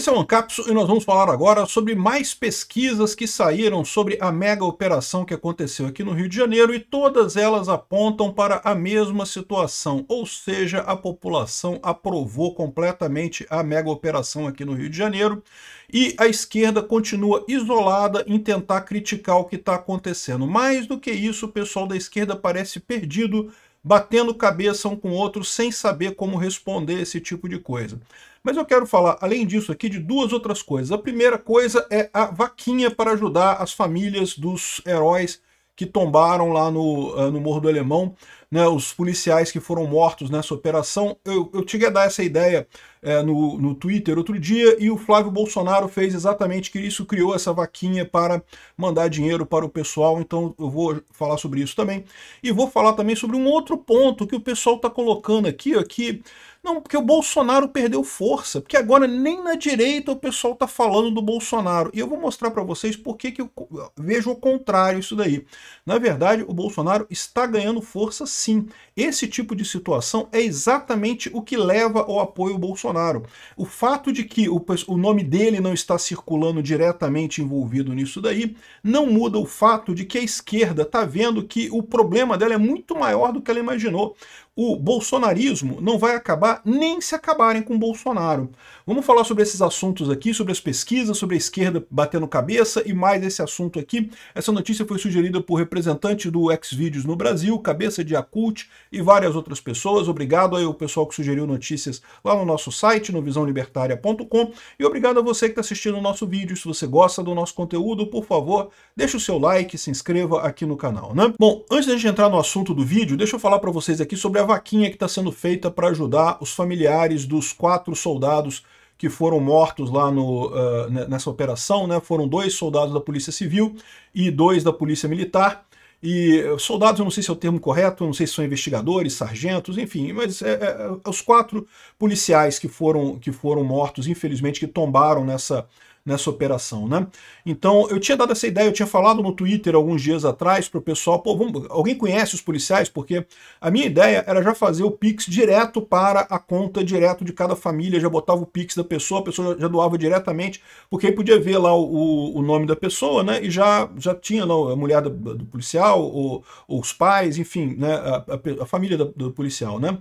Esse é o Ancapso e nós vamos falar agora sobre mais pesquisas que saíram sobre a mega operação que aconteceu aqui no Rio de Janeiro e todas elas apontam para a mesma situação, ou seja, a população aprovou completamente a mega operação aqui no Rio de Janeiro e a esquerda continua isolada em tentar criticar o que está acontecendo. Mais do que isso, o pessoal da esquerda parece perdido, batendo cabeça um com o outro sem saber como responder esse tipo de coisa. Mas eu quero falar, além disso aqui, de duas outras coisas. A primeira coisa é a vaquinha para ajudar as famílias dos heróis que tombaram lá no Morro do Alemão, né, os policiais que foram mortos nessa operação. Eu cheguei a dar essa ideia no Twitter outro dia e o Flávio Bolsonaro fez exatamente isso, criou essa vaquinha para mandar dinheiro para o pessoal, então eu vou falar sobre isso também. E vou falar também sobre um outro ponto que o pessoal está colocando aqui, não, porque o Bolsonaro perdeu força, porque agora nem na direita o pessoal está falando do Bolsonaro. E eu vou mostrar para vocês por que eu vejo o contrário isso daí. Na verdade, o Bolsonaro está ganhando força sim. Esse tipo de situação é exatamente o que leva ao apoio ao Bolsonaro. O fato de que o nome dele não está circulando diretamente envolvido nisso daí, não muda o fato de que a esquerda está vendo que o problema dela é muito maior do que ela imaginou. O bolsonarismo não vai acabar nem se acabarem com o Bolsonaro. Vamos falar sobre esses assuntos aqui, sobre as pesquisas, sobre a esquerda batendo cabeça e mais esse assunto aqui. Essa notícia foi sugerida por representante do Xvideos no Brasil, Cabeça de Yakult e várias outras pessoas. Obrigado aí ao pessoal que sugeriu notícias lá no nosso site, no visãolibertaria.com, e obrigado a você que está assistindo o nosso vídeo. Se você gosta do nosso conteúdo, por favor, deixa o seu like, se inscreva aqui no canal, né? Bom, antes da gente entrar no assunto do vídeo, deixa eu falar para vocês aqui sobre a vaquinha que está sendo feita para ajudar os familiares dos 4 soldados que foram mortos lá nessa operação, né? Foram 2 soldados da Polícia Civil e 2 da Polícia Militar. E soldados, eu não sei se é o termo correto, eu não sei se são investigadores, sargentos, enfim, mas os 4 policiais que foram mortos, infelizmente, que tombaram nessa operação, né? Então, eu tinha dado essa ideia, eu tinha falado no Twitter alguns dias atrás para o pessoal, pô, alguém conhece os policiais? Porque a minha ideia era já fazer o Pix direto para a conta direto de cada família, já botava o Pix da pessoa, a pessoa já doava diretamente, porque aí podia ver lá o nome da pessoa, né? E já tinha lá a mulher do policial, os pais, enfim, né? A família do policial, né?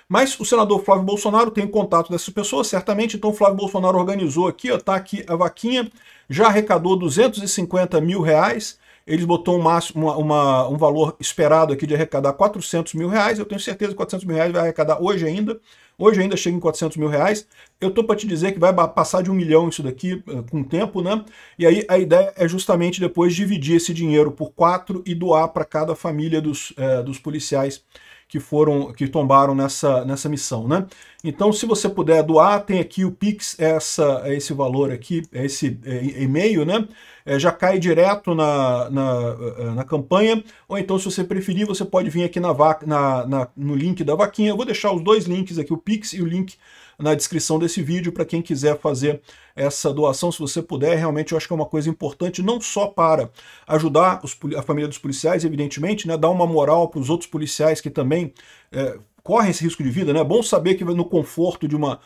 Mas o senador Flávio Bolsonaro tem contato dessas pessoas, certamente, então o Flávio Bolsonaro organizou aqui, ó, tá aqui a vaquinha, já arrecadou 250 mil reais, eles botou um valor esperado aqui de arrecadar 400 mil reais, eu tenho certeza que 400 mil reais vai arrecadar hoje ainda chega em 400 mil reais, eu tô para te dizer que vai passar de 1 milhão isso daqui com o tempo, né? E aí a ideia é justamente depois dividir esse dinheiro por 4 e doar para cada família dos policiais que tombaram nessa missão, né? Então, se você puder doar, tem aqui o Pix, esse valor aqui, esse e-mail, né? Já cai direto na campanha, ou então, se você preferir, você pode vir aqui no link da vaquinha. Eu vou deixar os 2 links aqui, o Pix e o link na descrição desse vídeo, para quem quiser fazer essa doação, se você puder. Realmente eu acho que é uma coisa importante, não só para ajudar a família dos policiais, evidentemente, né, dar uma moral para os outros policiais que também correm esse risco de vida, né? É bom saber que no conforto de uma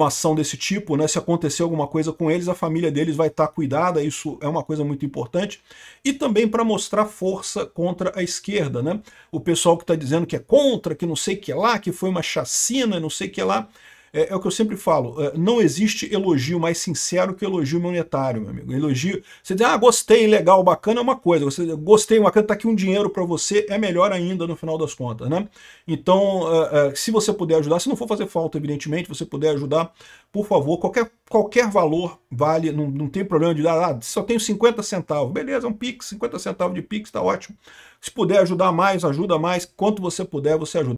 ação desse tipo, né, se acontecer alguma coisa com eles, a família deles vai estar cuidada, isso é uma coisa muito importante. E também para mostrar força contra a esquerda, né? O pessoal que está dizendo que é contra, que não sei o que lá, que foi uma chacina, não sei o que lá. É o que eu sempre falo, não existe elogio mais sincero que elogio monetário, meu amigo. Elogio, você diz, gostei, legal, bacana é uma coisa, você gostei, bacana, tá aqui um dinheiro para você, é melhor ainda no final das contas, né? Então, se você puder ajudar, se não for fazer falta, evidentemente, você puder ajudar, por favor, qualquer valor vale, não tem problema de dar, só tenho 50 centavos, beleza, um Pix, 50 centavos de Pix, tá ótimo. Se puder ajudar mais, ajuda mais, quanto você puder, você ajuda.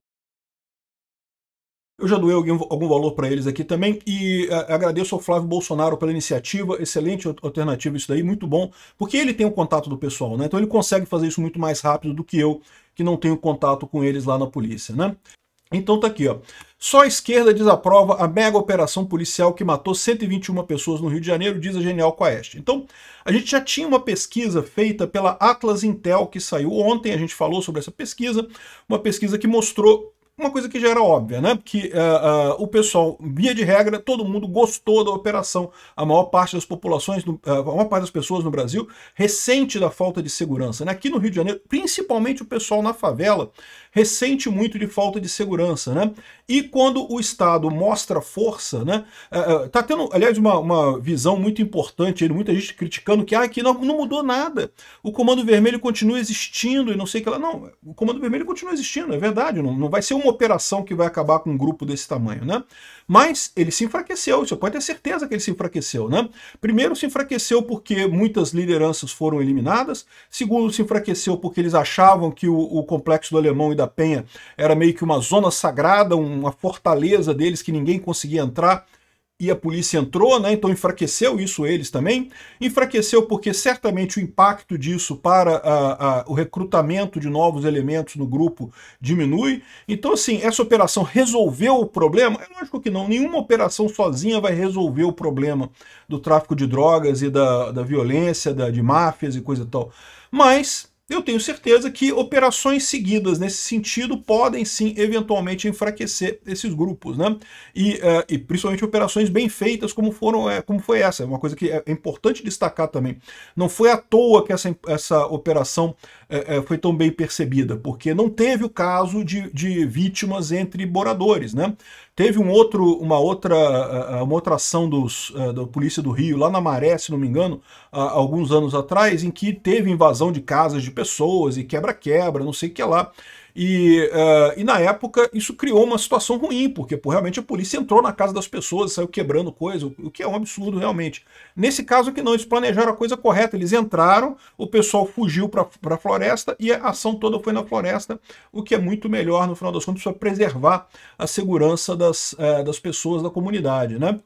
Eu já doei algum valor para eles aqui também e agradeço ao Flávio Bolsonaro pela iniciativa, excelente alternativa isso daí, muito bom, porque ele tem o contato do pessoal, né? Então ele consegue fazer isso muito mais rápido do que eu, que não tenho contato com eles lá na polícia, né? Então tá aqui, ó. Só a esquerda desaprova a mega operação policial que matou 121 pessoas no Rio de Janeiro, diz a Genial Quaest. Então, a gente já tinha uma pesquisa feita pela Atlas Intel que saiu ontem, a gente falou sobre essa pesquisa, uma pesquisa que mostrou uma coisa que já era óbvia, né? Que o pessoal, via de regra, todo mundo gostou da operação. A maior parte das populações, a maior parte das pessoas no Brasil ressente da falta de segurança, né? Aqui no Rio de Janeiro, principalmente o pessoal na favela, ressente muito de falta de segurança, né? E quando o Estado mostra força, né? Tá tendo, aliás, uma visão muito importante, muita gente criticando que aqui não mudou nada. O Comando Vermelho continua existindo e não sei o que lá. Não, o Comando Vermelho continua existindo, é verdade. Não vai ser uma operação que vai acabar com um grupo desse tamanho, né? Mas ele se enfraqueceu, você pode ter certeza que ele se enfraqueceu, né? Primeiro, se enfraqueceu porque muitas lideranças foram eliminadas. Segundo, se enfraqueceu porque eles achavam que o Complexo do Alemão e da Penha era meio que uma zona sagrada, uma fortaleza deles que ninguém conseguia entrar. E a polícia entrou, né? Então enfraqueceu isso eles também. Enfraqueceu porque certamente o impacto disso para o recrutamento de novos elementos no grupo diminui. Então, assim, essa operação resolveu o problema? É lógico que não. Nenhuma operação sozinha vai resolver o problema do tráfico de drogas e da violência, de máfias e coisa e tal. Mas eu tenho certeza que operações seguidas nesse sentido podem sim eventualmente enfraquecer esses grupos, né? E principalmente operações bem feitas como foi essa. É uma coisa que é importante destacar também. Não foi à toa que essa operação foi tão bem percebida, porque não teve o caso de vítimas entre moradores, né? Teve uma outra ação da Polícia do Rio, lá na Maré, se não me engano, há alguns anos atrás, em que teve invasão de casas de pessoas e quebra-quebra, não sei o que lá. E na época isso criou uma situação ruim, porque realmente a polícia entrou na casa das pessoas, saiu quebrando coisa, o que é um absurdo realmente. Nesse caso aqui não, eles planejaram a coisa correta, eles entraram, o pessoal fugiu para a floresta e a ação toda foi na floresta, o que é muito melhor no final das contas para preservar a segurança das pessoas da comunidade, né?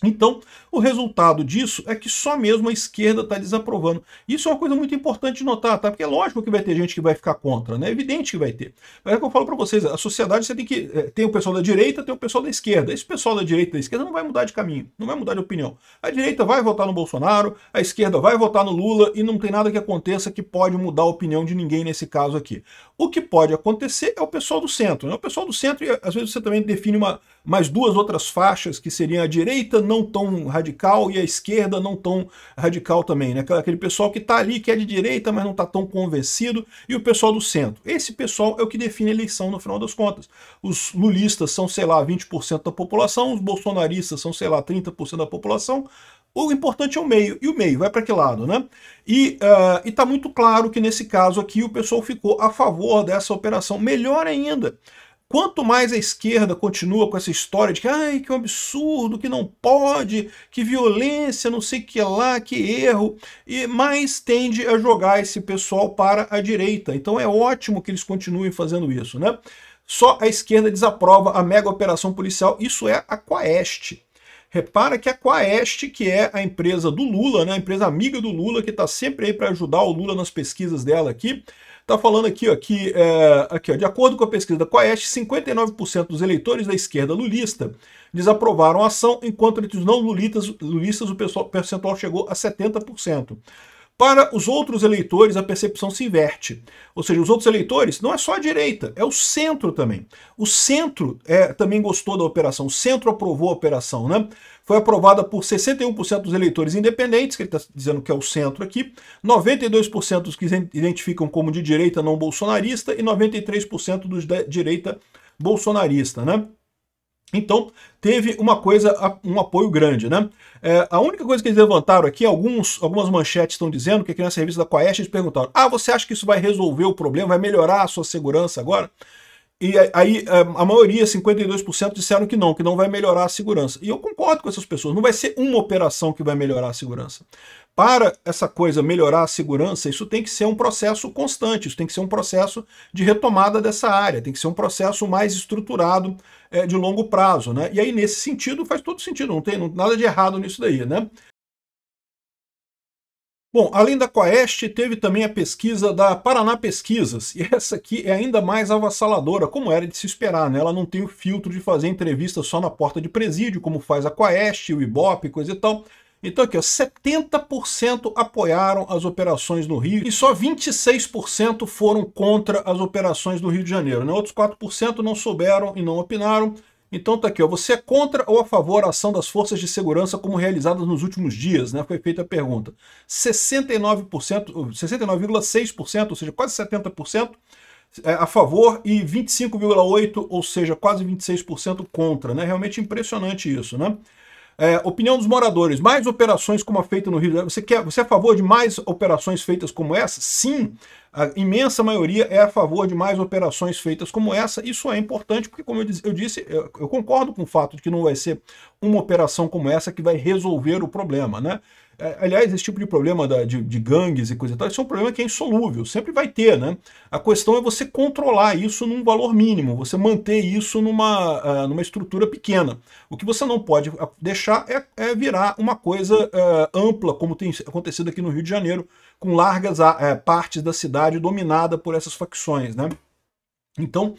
Então, o resultado disso é que só mesmo a esquerda está desaprovando. Isso é uma coisa muito importante de notar, tá? Porque é lógico que vai ter gente que vai ficar contra, né? É evidente que vai ter. Mas é o que eu falo para vocês, a sociedade você tem que... tem o pessoal da direita, tem o pessoal da esquerda. Esse pessoal da direita e da esquerda não vai mudar de caminho, não vai mudar de opinião. A direita vai votar no Bolsonaro, a esquerda vai votar no Lula e não tem nada que aconteça que pode mudar a opinião de ninguém nesse caso aqui. O que pode acontecer é o pessoal do centro, né? O pessoal do centro, e às vezes você também define mais duas outras faixas, que seriam a direita não tão radical e a esquerda não tão radical também, né? Aquele pessoal que está ali, que é de direita, mas não está tão convencido, e o pessoal do centro. Esse pessoal é o que define a eleição no final das contas. Os lulistas são, sei lá, 20% da população, os bolsonaristas são, sei lá, 30% da população. O importante é o meio, e o meio vai para que lado, né? E está muito claro que nesse caso aqui o pessoal ficou a favor dessa operação. Melhor ainda, quanto mais a esquerda continua com essa história de que, ai, que um absurdo, que não pode, que violência, não sei o que lá, que erro, e mais tende a jogar esse pessoal para a direita. Então é ótimo que eles continuem fazendo isso, né? Só a esquerda desaprova a mega operação policial, isso é a Quaest. Repara que a Quaest, que é a empresa do Lula, né, a empresa amiga do Lula, que está sempre aí para ajudar o Lula nas pesquisas dela aqui, está falando aqui, ó, ó, de acordo com a pesquisa da Quaest, 59% dos eleitores da esquerda lulista desaprovaram a ação, enquanto entre os não lulistas o percentual chegou a 70%. Para os outros eleitores, a percepção se inverte. Ou seja, os outros eleitores não é só a direita, é o centro também. O centro também gostou da operação, o centro aprovou a operação, né? Foi aprovada por 61% dos eleitores independentes, que ele está dizendo que é o centro aqui, 92% dos que identificam como de direita não bolsonarista e 93% dos de direita bolsonarista, né? Então, teve um apoio grande, né? A única coisa que eles levantaram aqui, algumas manchetes estão dizendo, que aqui nessa revista da Quaest eles perguntaram: você acha que isso vai resolver o problema, vai melhorar a sua segurança agora? E aí a maioria, 52%, disseram que não vai melhorar a segurança. E eu concordo com essas pessoas, não vai ser uma operação que vai melhorar a segurança. Para essa coisa melhorar a segurança, isso tem que ser um processo constante, isso tem que ser um processo de retomada dessa área, tem que ser um processo mais estruturado de longo prazo, né? E aí, nesse sentido, faz todo sentido, não tem nada de errado nisso daí, né? Bom, além da Quaest, teve também a pesquisa da Paraná Pesquisas, e essa aqui é ainda mais avassaladora, como era de se esperar, né? Ela não tem o filtro de fazer entrevista só na porta de presídio, como faz a Quaest, o Ibope, coisa e tal. Então aqui, ó, 70% apoiaram as operações no Rio e só 26% foram contra as operações do Rio de Janeiro, né? Outros 4% não souberam e não opinaram. Então tá aqui, ó, você é contra ou a favor da ação das forças de segurança como realizadas nos últimos dias, né? Foi feita a pergunta. 69,6%, ou seja, quase 70%, a favor e 25,8%, ou seja, quase 26% contra, né? Realmente impressionante isso, né? Opinião dos moradores, mais operações como a feita no Rio de Janeiro. Você é a favor de mais operações feitas como essa? Sim, a imensa maioria é a favor de mais operações feitas como essa. Isso é importante porque, como eu disse, eu concordo com o fato de que não vai ser uma operação como essa que vai resolver o problema, né? Aliás, esse tipo de problema de gangues e coisa e tal, isso é um problema que é insolúvel, sempre vai ter, né? A questão é você controlar isso num valor mínimo, você manter isso numa estrutura pequena. O que você não pode deixar é virar uma coisa ampla, como tem acontecido aqui no Rio de Janeiro, com largas partes da cidade dominada por essas facções, né? Então,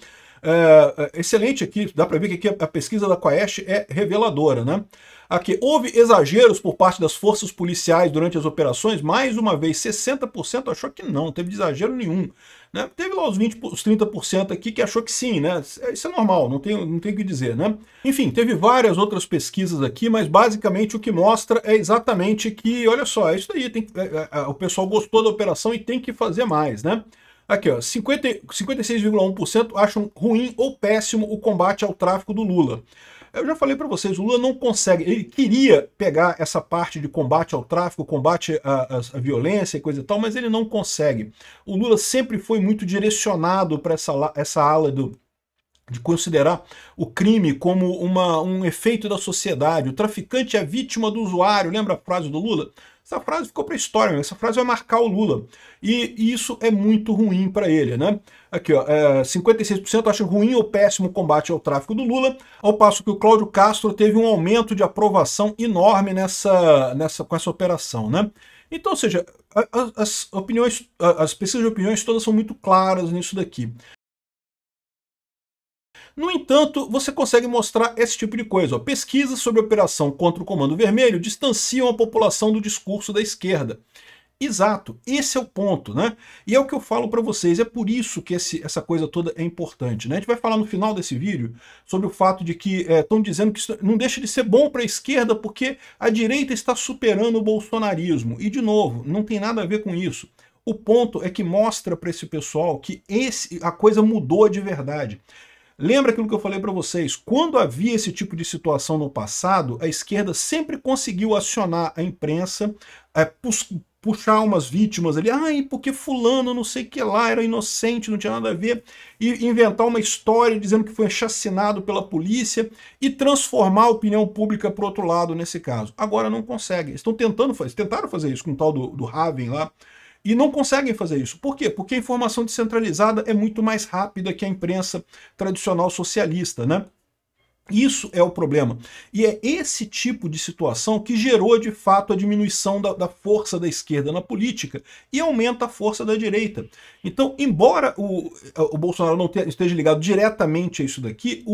excelente aqui, dá para ver que aqui a pesquisa da Quaest é reveladora, né? Aqui, houve exageros por parte das forças policiais durante as operações? Mais uma vez, 60% achou que não teve exagero nenhum, né? Teve lá os 30% aqui que achou que sim, né? Isso é normal, não tem o que dizer, né? Enfim, teve várias outras pesquisas aqui, mas basicamente o que mostra é exatamente que, olha só, é isso aí, o pessoal gostou da operação e tem que fazer mais, né? Aqui, ó, 56,1% acham ruim ou péssimo o combate ao tráfico do Lula. Eu já falei para vocês, o Lula não consegue, ele queria pegar essa parte de combate ao tráfico, combate à violência e coisa e tal, mas ele não consegue. O Lula sempre foi muito direcionado para essa ala de considerar o crime como um efeito da sociedade. O traficante é vítima do usuário, lembra a frase do Lula? Essa frase ficou para a história, essa frase vai marcar o Lula. E isso é muito ruim para ele, né? Aqui, ó, 56% acham ruim ou péssimo o combate ao tráfico do Lula, ao passo que o Cláudio Castro teve um aumento de aprovação enorme com essa operação, né? Então, ou seja, as pesquisas de opiniões todas são muito claras nisso daqui. No entanto, você consegue mostrar esse tipo de coisa. Ó. Pesquisas sobre a operação contra o Comando Vermelho distanciam a população do discurso da esquerda. Exato, esse é o ponto, né? E é o que eu falo para vocês, é por isso que essa coisa toda é importante, né? A gente vai falar no final desse vídeo sobre o fato de que estão dizendo que isso não deixa de ser bom para a esquerda porque a direita está superando o bolsonarismo. E, de novo, não tem nada a ver com isso. O ponto é que mostra para esse pessoal que a coisa mudou de verdade. Lembra aquilo que eu falei para vocês? Quando havia esse tipo de situação no passado, a esquerda sempre conseguiu acionar a imprensa, puxar umas vítimas ali, porque fulano não sei o que lá, era inocente, não tinha nada a ver, e inventar uma história dizendo que foi assassinado pela polícia e transformar a opinião pública para o outro lado nesse caso. Agora não conseguem. Tentaram fazer isso com o tal do Raven lá, e não conseguem fazer isso. Por quê? Porque a informação descentralizada é muito mais rápida que a imprensa tradicional socialista, né? Isso é o problema. E é esse tipo de situação que gerou, de fato, a diminuição da força da esquerda na política e aumenta a força da direita. Então, embora o Bolsonaro não esteja ligado diretamente a isso daqui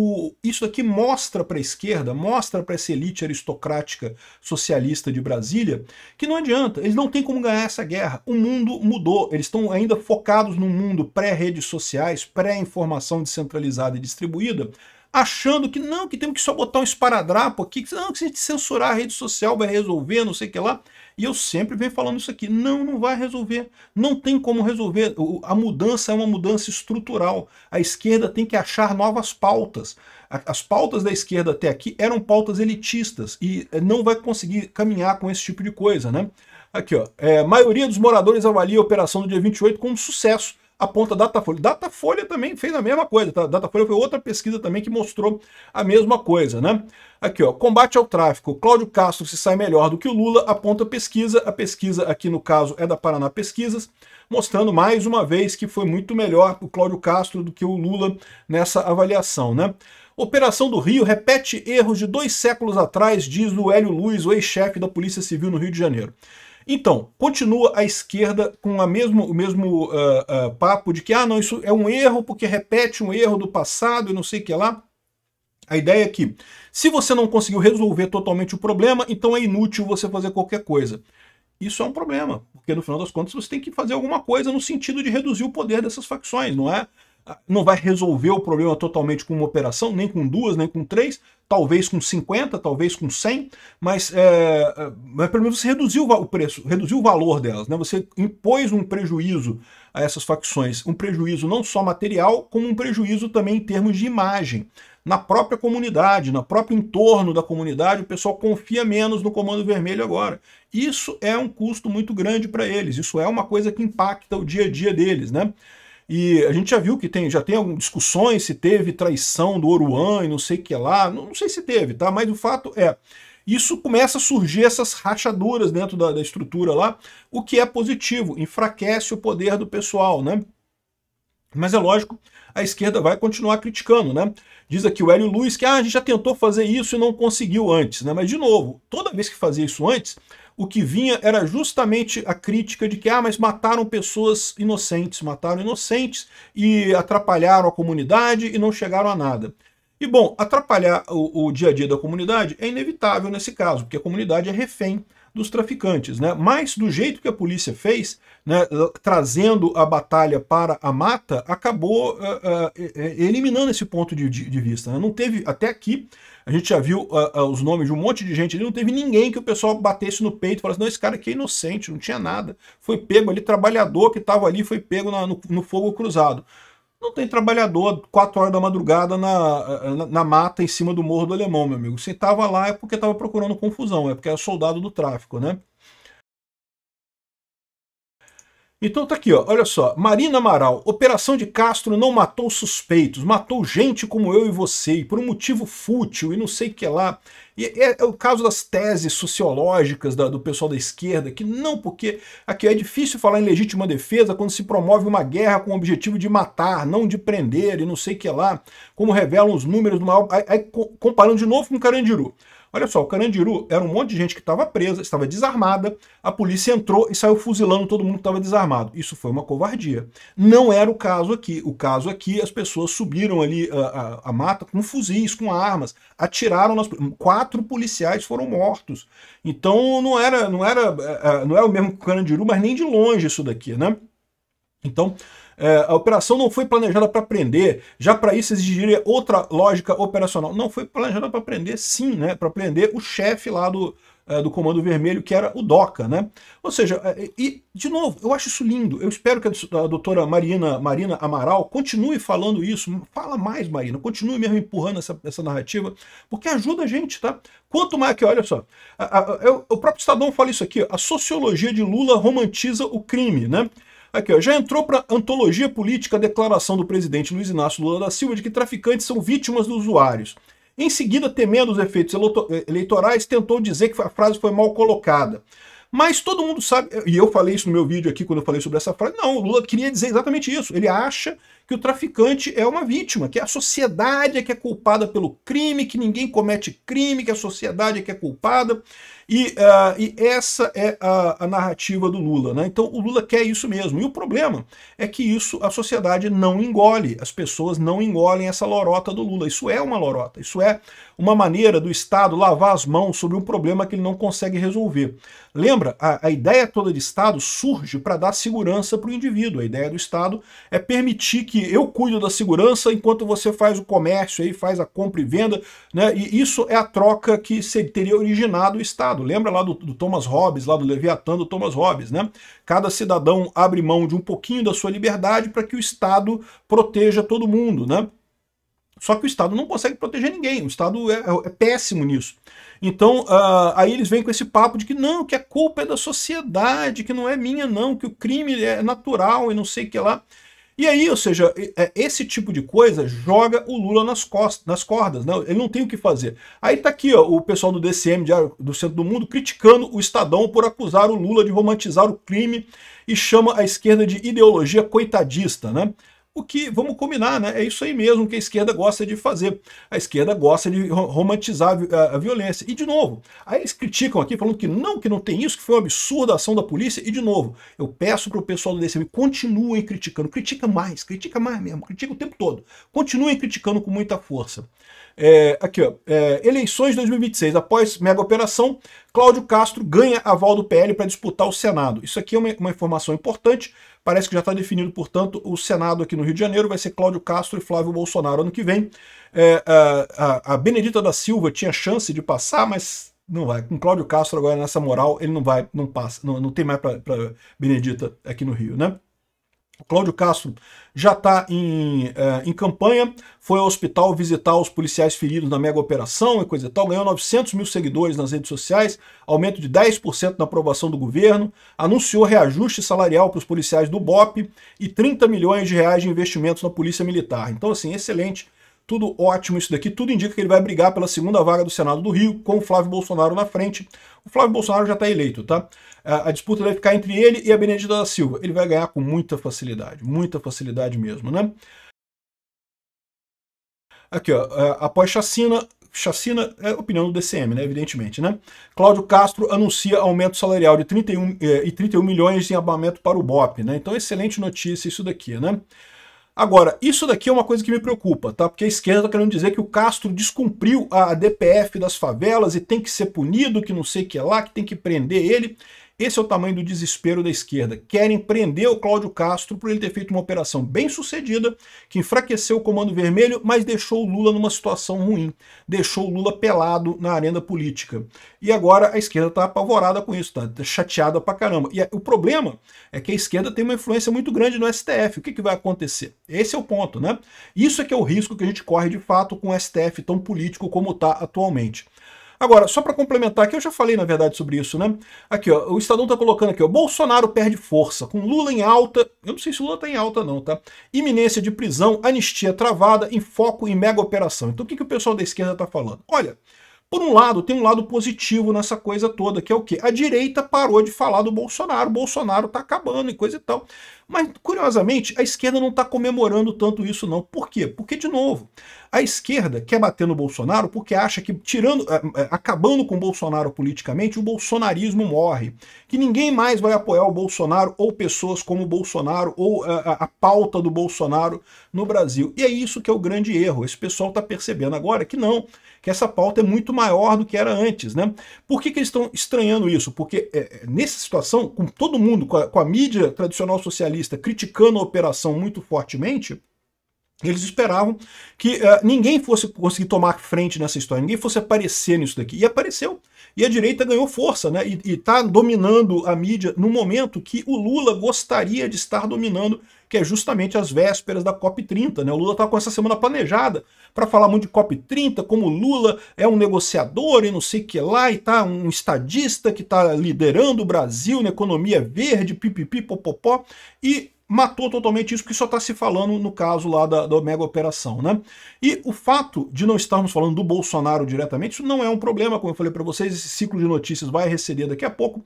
mostra para a esquerda, mostra para essa elite aristocrática socialista de Brasília, que não adianta, eles não têm como ganhar essa guerra. O mundo mudou, eles estão ainda focados num mundo pré-redes sociais, pré-informação descentralizada e distribuída, achando que não, que temos que só botar um esparadrapo aqui, que não, que se a gente censurar a rede social vai resolver, não sei o que lá. E eu sempre venho falando isso aqui, não vai resolver, não tem como resolver. A mudança é uma mudança estrutural. A esquerda tem que achar novas pautas. As pautas da esquerda até aqui eram pautas elitistas e não vai conseguir caminhar com esse tipo de coisa, né? Aqui, ó, a maioria dos moradores avalia a operação do dia 28 como um sucesso, aponta Datafolha. Datafolha também fez a mesma coisa, tá? Datafolha foi outra pesquisa também que mostrou a mesma coisa, né? Aqui, ó, combate ao tráfico. Cláudio Castro se sai melhor do que o Lula, aponta a pesquisa. A pesquisa aqui, no caso, é da Paraná Pesquisas, mostrando mais uma vez que foi muito melhor o Cláudio Castro do que o Lula nessa avaliação, né? Operação do Rio repete erros de 2 séculos atrás, diz o Hélio Luiz, o ex-chefe da Polícia Civil no Rio de Janeiro. Então, continua a esquerda com o mesmo papo de que, não, isso é um erro porque repete um erro do passado e não sei o que lá. A ideia é que, se você não conseguiu resolver totalmente o problema, então é inútil você fazer qualquer coisa. Isso é um problema, porque no final das contas você tem que fazer alguma coisa no sentido de reduzir o poder dessas facções, não é? Não vai resolver o problema totalmente com uma operação, nem com 2, nem com 3, talvez com 50, talvez com 100, mas pelo menos você reduziu o preço, reduziu o valor delas, né? Você impôs um prejuízo a essas facções, um prejuízo não só material, como um prejuízo também em termos de imagem. Na própria comunidade, no próprio entorno da comunidade, o pessoal confia menos no Comando Vermelho agora. Isso é um custo muito grande para eles, isso é uma coisa que impacta o dia a dia deles, né? E a gente já viu que já tem algumas discussões se teve traição do Oruan e não sei o que lá, não sei se teve, tá? Mas o fato é, isso começa a surgir essas rachaduras dentro da estrutura lá, o que é positivo, enfraquece o poder do pessoal, né? Mas é lógico, a esquerda vai continuar criticando, né? Diz aqui o Hélio Luiz que a gente já tentou fazer isso e não conseguiu antes, né? Mas, de novo, toda vez que fazia isso antes, o que vinha era justamente a crítica de que, mas mataram pessoas inocentes, mataram inocentes e atrapalharam a comunidade e não chegaram a nada. E, bom, atrapalhar o dia a dia da comunidade é inevitável nesse caso, porque a comunidade é refém dos traficantes, né? Mas do jeito que a polícia fez, né, trazendo a batalha para a mata, acabou eliminando esse ponto de vista, né? Não teve, até aqui, a gente já viu os nomes de um monte de gente ali, não teve ninguém que o pessoal batesse no peito e falasse, não, esse cara aqui é inocente, não tinha nada. Foi pego ali, trabalhador que estava ali, foi pego no fogo cruzado. Não tem trabalhador 4 horas da madrugada na mata em cima do Morro do Alemão, meu amigo. Se estava lá é porque estava procurando confusão, é porque era soldado do tráfico, né? Então tá aqui, ó, olha só, Marina Amaral, Operação de Castro não matou suspeitos, matou gente como eu e você, e por um motivo fútil e não sei o que lá. E é o caso das teses sociológicas do pessoal da esquerda, que não, porque aqui é difícil falar em legítima defesa quando se promove uma guerra com o objetivo de matar, não de prender e não sei o que lá, como revelam os números do maior... Aí, comparando de novo com o Carandiru. Olha só, o Carandiru era um monte de gente que estava presa, estava desarmada, a polícia entrou e saiu fuzilando todo mundo que estava desarmado. Isso foi uma covardia. Não era o caso aqui. O caso aqui, as pessoas subiram ali a mata com fuzis, com armas, atiraram nas... 4 policiais foram mortos. Então não era o mesmo que o Carandiru, mas nem de longe isso daqui, né? Então, a operação não foi planejada para prender, já para isso exigiria outra lógica operacional. Não, foi planejada para prender sim, né? Para prender o chefe lá do Comando Vermelho, que era o Doca, né? Ou seja, e de novo, eu acho isso lindo. Eu espero que a doutora Marina Amaral continue falando isso. Fala mais, Marina, continue mesmo empurrando essa narrativa, porque ajuda a gente, tá? Quanto mais que, olha só, o próprio Estadão fala isso aqui, a sociologia de Lula romantiza o crime, né? Aqui, ó, já entrou para antologia política a declaração do presidente Luiz Inácio Lula da Silva de que traficantes são vítimas dos usuários. Em seguida, temendo os efeitos eleitorais, tentou dizer que a frase foi mal colocada. Mas todo mundo sabe, e eu falei isso no meu vídeo aqui quando eu falei sobre essa frase, não, o Lula queria dizer exatamente isso. Ele acha que o traficante é uma vítima, que a sociedade é que é culpada pelo crime, que ninguém comete crime, que a sociedade é que é culpada. E essa é a narrativa do Lula, né? Então o Lula quer isso mesmo. E o problema é que isso a sociedade não engole, as pessoas não engolem essa lorota do Lula. Isso é uma lorota, isso é uma maneira do Estado lavar as mãos sobre um problema que ele não consegue resolver. Lembra, a ideia toda de Estado surge para dar segurança para o indivíduo. A ideia do Estado é permitir que eu cuido da segurança enquanto você faz o comércio, aí, faz a compra e venda, né? E isso é a troca que teria originado o Estado. Lembra lá do Thomas Hobbes, lá do Leviatã do Thomas Hobbes, né? Cada cidadão abre mão de um pouquinho da sua liberdade para que o Estado proteja todo mundo, né? Só que o Estado não consegue proteger ninguém, o Estado é péssimo nisso. Então, aí eles vêm com esse papo de que não, que a culpa é da sociedade, que não é minha não, que o crime é natural e não sei o que lá. E aí, ou seja, esse tipo de coisa joga o Lula nas cordas, né? Ele não tem o que fazer. Aí tá aqui, ó, o pessoal do DCM, do Centro do Mundo, criticando o Estadão por acusar o Lula de romantizar o crime e chama a esquerda de ideologia coitadista, né? O que, vamos combinar, né? É isso aí mesmo que a esquerda gosta de fazer. A esquerda gosta de romantizar a violência. E, de novo, aí eles criticam aqui, falando que não tem isso, que foi uma absurda a ação da polícia. E, de novo, eu peço para o pessoal do DCM, continuem criticando. Critica mais mesmo, critica o tempo todo. Continuem criticando com muita força. Aqui, ó, eleições 2026. Após mega operação, Cláudio Castro ganha aval do PL para disputar o Senado. Isso aqui é uma informação importante. Parece que já está definido, portanto, o Senado aqui no Rio de Janeiro vai ser Cláudio Castro e Flávio Bolsonaro ano que vem. A Benedita da Silva tinha chance de passar, mas não vai. Com Cláudio Castro agora nessa moral, ele não passa, não tem mais para Benedita aqui no Rio, né? O Cláudio Castro já está em campanha, foi ao hospital visitar os policiais feridos na mega operação e coisa e tal, ganhou 900 mil seguidores nas redes sociais, aumento de 10% na aprovação do governo, anunciou reajuste salarial para os policiais do BOP e 30 milhões de reais de investimentos na Polícia Militar. Então, assim, excelente, tudo ótimo isso daqui, tudo indica que ele vai brigar pela segunda vaga do Senado do Rio, com o Flávio Bolsonaro na frente. O Flávio Bolsonaro já está eleito, tá? A disputa vai ficar entre ele e a Benedita da Silva. Ele vai ganhar com muita facilidade mesmo, né? Aqui, ó, após chacina é opinião do DCM, né, evidentemente, né? Cláudio Castro anuncia aumento salarial de 31 milhões em abamento para o BOP, né? Então, excelente notícia isso daqui, né? Agora, isso daqui é uma coisa que me preocupa, tá? Porque a esquerda está querendo dizer que o Castro descumpriu a DPF das favelas e tem que ser punido, que não sei o que lá, que tem que prender ele. Esse é o tamanho do desespero da esquerda. Querem prender o Cláudio Castro por ele ter feito uma operação bem sucedida, que enfraqueceu o Comando Vermelho, mas deixou o Lula numa situação ruim. Deixou o Lula pelado na arena política. E agora a esquerda está apavorada com isso, tá chateada pra caramba. E o problema é que a esquerda tem uma influência muito grande no STF. O que vai acontecer? Esse é o ponto, né? Isso é que é o risco que a gente corre de fato com o STF tão político como está atualmente. Agora, só para complementar aqui, eu já falei na verdade sobre isso, né? Aqui, ó, o Estadão tá colocando aqui, ó, Bolsonaro perde força, com Lula em alta, eu não sei se Lula tá em alta não, tá? Iminência de prisão, anistia travada, em foco em mega operação. Então o que o pessoal da esquerda tá falando? Olha, por um lado, tem um lado positivo nessa coisa toda, que é o quê? A direita parou de falar do Bolsonaro, o Bolsonaro tá acabando e coisa e tal. Mas, curiosamente, a esquerda não está comemorando tanto isso não. Por quê? Porque, de novo, a esquerda quer bater no Bolsonaro porque acha que, acabando com o Bolsonaro politicamente, o bolsonarismo morre. Que ninguém mais vai apoiar o Bolsonaro ou pessoas como o Bolsonaro ou a pauta do Bolsonaro no Brasil. E é isso que é o grande erro. Esse pessoal está percebendo agora que não, que essa pauta é muito maior do que era antes, né? Por que eles estão estranhando isso? Porque nessa situação, com todo mundo, com a mídia tradicional socialista criticando a operação muito fortemente, eles esperavam que ninguém fosse conseguir tomar frente nessa história, ninguém fosse aparecer nisso daqui. E apareceu. E a direita ganhou força, né? E está dominando a mídia no momento que o Lula gostaria de estar dominando, que é justamente as vésperas da COP30, né? O Lula estava com essa semana planejada para falar muito de COP30, como o Lula é um negociador e não sei o que lá, e tá um estadista que está liderando o Brasil na economia verde, pipipi, popopó, e matou totalmente isso, porque só está se falando no caso lá da mega operação, né? E o fato de não estarmos falando do Bolsonaro diretamente, isso não é um problema, como eu falei para vocês, esse ciclo de notícias vai receder daqui a pouco,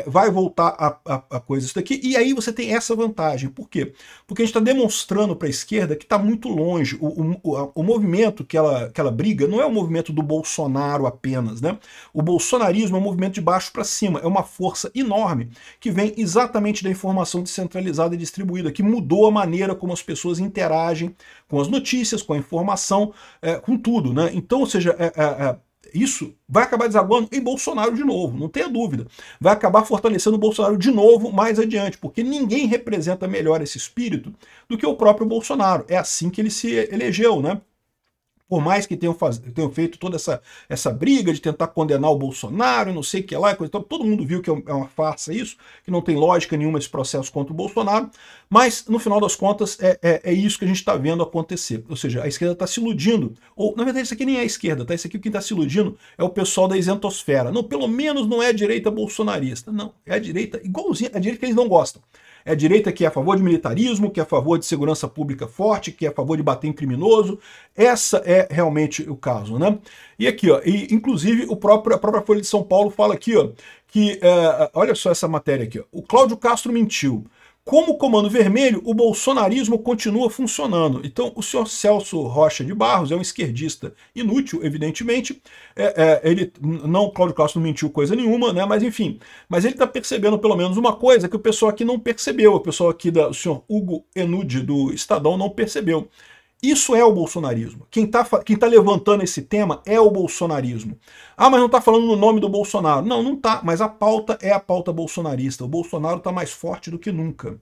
vai voltar a coisa isso daqui, e aí você tem essa vantagem. Por quê? Porque a gente está demonstrando para a esquerda que está muito longe, o movimento que ela briga não é o movimento do Bolsonaro apenas, né? O bolsonarismo é um movimento de baixo para cima, é uma força enorme que vem exatamente da informação descentralizada e distribuída, que mudou a maneira como as pessoas interagem com as notícias, com a informação, com tudo, né? Então, ou seja, isso vai acabar desaguando em Bolsonaro de novo, não tenha dúvida. Vai acabar fortalecendo o Bolsonaro de novo mais adiante, porque ninguém representa melhor esse espírito do que o próprio Bolsonaro. É assim que ele se elegeu, né? Por mais que tenham feito toda essa briga de tentar condenar o Bolsonaro, não sei o que lá, então, todo mundo viu que é uma farsa isso, que não tem lógica nenhuma esse processo contra o Bolsonaro, mas no final das contas é isso que a gente está vendo acontecer. Ou seja, a esquerda está se iludindo, ou na verdade isso aqui nem é a esquerda, tá? Isso aqui quem está se iludindo é o pessoal da isentosfera. Não, pelo menos não é a direita bolsonarista, não, é a direita igualzinha, a direita que eles não gostam. É a direita que é a favor de militarismo, que é a favor de segurança pública forte, que é a favor de bater em criminoso. Essa é realmente o caso, né? E aqui, ó, inclusive a própria Folha de São Paulo fala aqui, ó, que, olha só essa matéria aqui, ó, o Cláudio Castro mentiu. Como Comando Vermelho, o bolsonarismo continua funcionando. Então, o senhor Celso Rocha de Barros é um esquerdista inútil, evidentemente. Cláudio Castro não mentiu coisa nenhuma, né? Mas enfim. Mas ele está percebendo pelo menos uma coisa que o pessoal aqui não percebeu. O pessoal aqui, o senhor Hugo Enude, do Estadão, não percebeu. Isso é o bolsonarismo. Quem tá levantando esse tema é o bolsonarismo. Ah, mas não tá falando no nome do Bolsonaro. Não, não tá, mas a pauta é a pauta bolsonarista. O Bolsonaro tá mais forte do que nunca.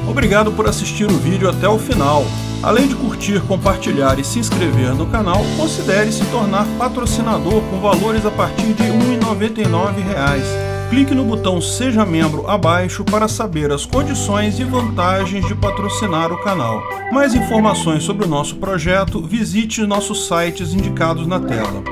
Obrigado por assistir o vídeo até o final. Além de curtir, compartilhar e se inscrever no canal, considere se tornar patrocinador com valores a partir de R$ 1,99. Clique no botão Seja Membro abaixo para saber as condições e vantagens de patrocinar o canal. Mais informações sobre o nosso projeto, visite nossos sites indicados na tela.